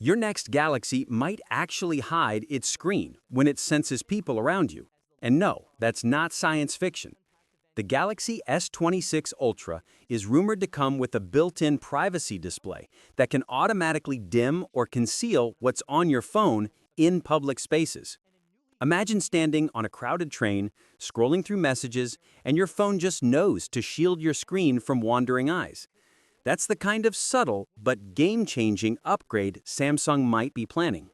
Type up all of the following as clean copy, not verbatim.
Your next Galaxy might actually hide its screen when it senses people around you. And no, that's not science fiction. The Galaxy S26 Ultra is rumored to come with a built-in privacy display that can automatically dim or conceal what's on your phone in public spaces. Imagine standing on a crowded train, scrolling through messages, and your phone just knows to shield your screen from wandering eyes. That's the kind of subtle but game-changing upgrade Samsung might be planning.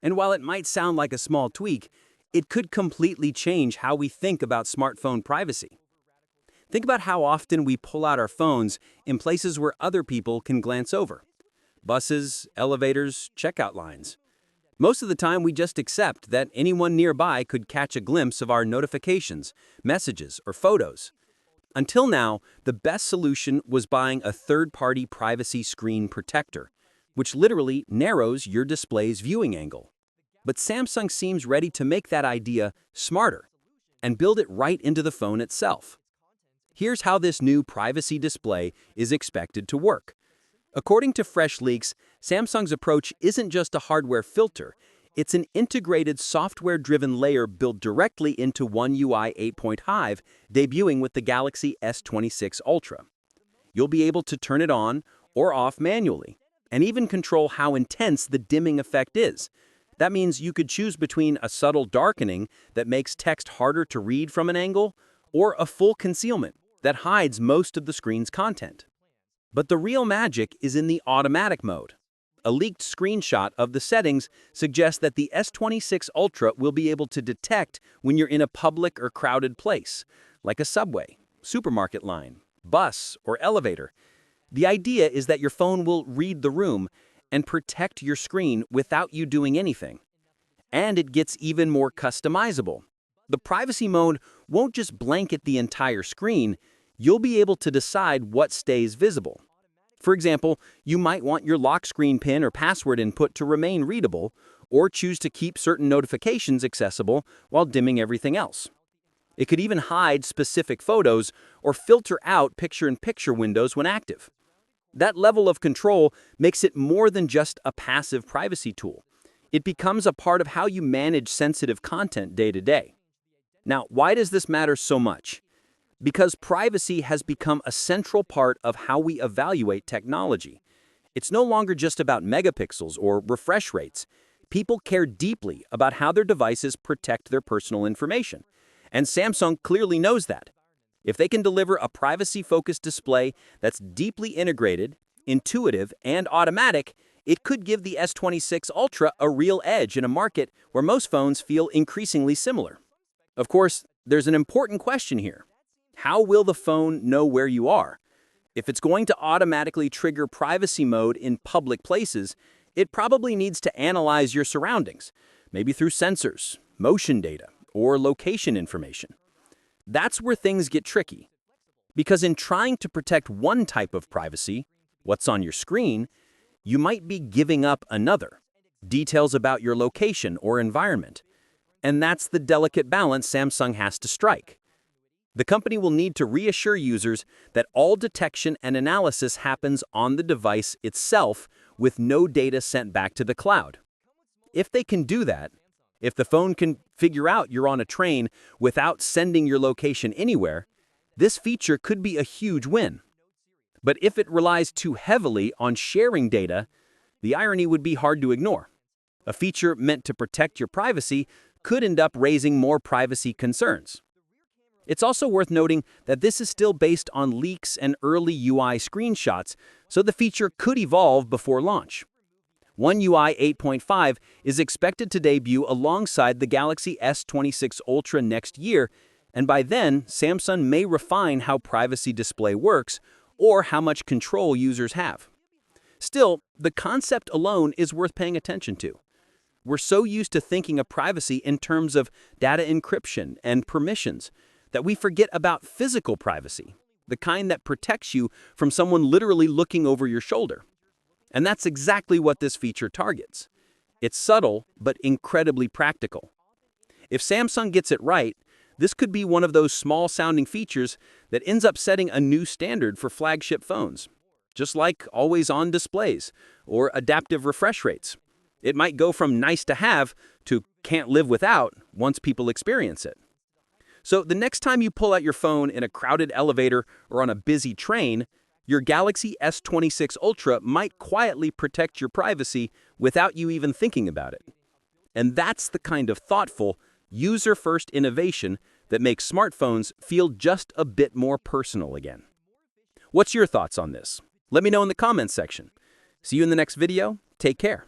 And while it might sound like a small tweak, it could completely change how we think about smartphone privacy. Think about how often we pull out our phones in places where other people can glance over. Buses, elevators, checkout lines. Most of the time, we just accept that anyone nearby could catch a glimpse of our notifications, messages, or photos. Until now, the best solution was buying a third-party privacy screen protector, which literally narrows your display's viewing angle. But Samsung seems ready to make that idea smarter and build it right into the phone itself. Here's how this new privacy display is expected to work. According to fresh leaks, Samsung's approach isn't just a hardware filter, it's an integrated software-driven layer built directly into One UI 8.5, debuting with the Galaxy S26 Ultra. You'll be able to turn it on or off manually, and even control how intense the dimming effect is. That means you could choose between a subtle darkening that makes text harder to read from an angle, or a full concealment that hides most of the screen's content. But the real magic is in the automatic mode. A leaked screenshot of the settings suggests that the S26 Ultra will be able to detect when you're in a public or crowded place, like a subway, supermarket line, bus, or elevator. The idea is that your phone will read the room and protect your screen without you doing anything. And it gets even more customizable. The privacy mode won't just blanket the entire screen, you'll be able to decide what stays visible. For example, you might want your lock screen PIN or password input to remain readable, or choose to keep certain notifications accessible while dimming everything else. It could even hide specific photos or filter out picture-in-picture windows when active. That level of control makes it more than just a passive privacy tool. It becomes a part of how you manage sensitive content day to day. Now, why does this matter so much? Because privacy has become a central part of how we evaluate technology. It's no longer just about megapixels or refresh rates. People care deeply about how their devices protect their personal information. And Samsung clearly knows that. If they can deliver a privacy-focused display that's deeply integrated, intuitive, and automatic, it could give the S26 Ultra a real edge in a market where most phones feel increasingly similar. Of course, there's an important question here. How will the phone know where you are? If it's going to automatically trigger privacy mode in public places, it probably needs to analyze your surroundings, maybe through sensors, motion data, or location information. That's where things get tricky. Because in trying to protect one type of privacy, what's on your screen, you might be giving up another, details about your location or environment. And that's the delicate balance Samsung has to strike. The company will need to reassure users that all detection and analysis happens on the device itself with no data sent back to the cloud. If they can do that, if the phone can figure out you're on a train without sending your location anywhere, this feature could be a huge win. But if it relies too heavily on sharing data, the irony would be hard to ignore. A feature meant to protect your privacy could end up raising more privacy concerns. It's also worth noting that this is still based on leaks and early UI screenshots, so the feature could evolve before launch. One UI 8.5 is expected to debut alongside the Galaxy S26 Ultra next year, and by then, Samsung may refine how privacy display works or how much control users have. Still, the concept alone is worth paying attention to. We're so used to thinking of privacy in terms of data encryption and permissions that we forget about physical privacy, the kind that protects you from someone literally looking over your shoulder. And that's exactly what this feature targets. It's subtle, but incredibly practical. If Samsung gets it right, this could be one of those small-sounding features that ends up setting a new standard for flagship phones, just like always-on displays or adaptive refresh rates. It might go from nice to have to can't live without once people experience it. So the next time you pull out your phone in a crowded elevator or on a busy train, your Galaxy S26 Ultra might quietly protect your privacy without you even thinking about it. And that's the kind of thoughtful, user-first innovation that makes smartphones feel just a bit more personal again. What's your thoughts on this? Let me know in the comments section. See you in the next video. Take care.